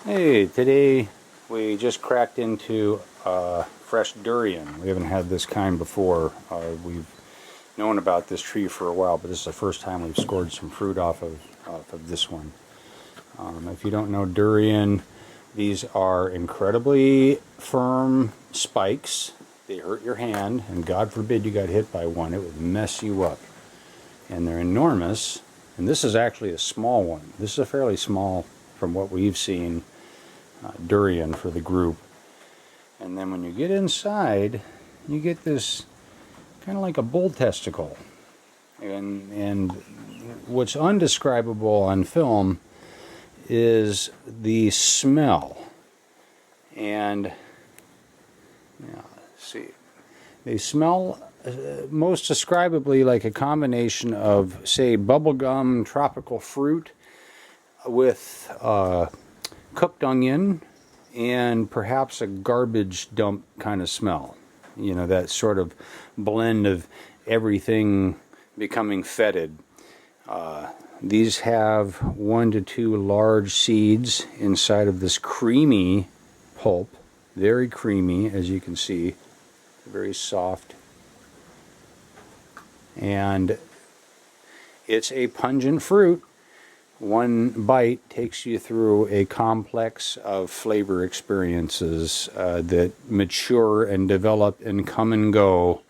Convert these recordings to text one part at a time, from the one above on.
Hey, today we just cracked into fresh durian. We haven't had this kind before. We've known about this tree for a while, but this is the first time we've scored some fruit off of this one. If you don't know durian, these are incredibly firm spikes. They hurt your hand, and God forbid you got hit by one. It would mess you up. And they're enormous. And this is actually a small one. This is a fairly small, from what we've seen, durian for the group. And then when you get inside, you get this kind of like a bull testicle. And what's undescribable on film is the smell. And see, they smell most describably like a combination of, say, bubblegum tropical fruit with cooked onion and perhaps a garbage dump kind of smell. You know, that sort of blend of everything becoming fetid. These have 1 to 2 large seeds inside of this creamy pulp. Very creamy, as you can see. Very soft. And it's a pungent fruit. One bite takes you through a complex of flavor experiences that mature and develop and come and go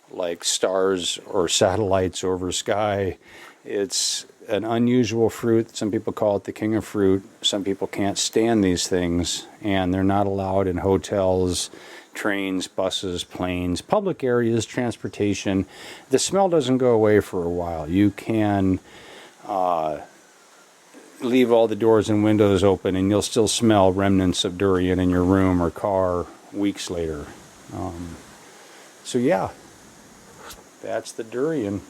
like stars or satellites over sky. It's an unusual fruit. Some people call it the king of fruit. Some people can't stand these things, and they're not allowed in hotels, trains, buses, planes, public areas, transportation. The smell doesn't go away for a while. You can leave all the doors and windows open and you'll still smell remnants of durian in your room or car weeks later. So yeah, that's the durian.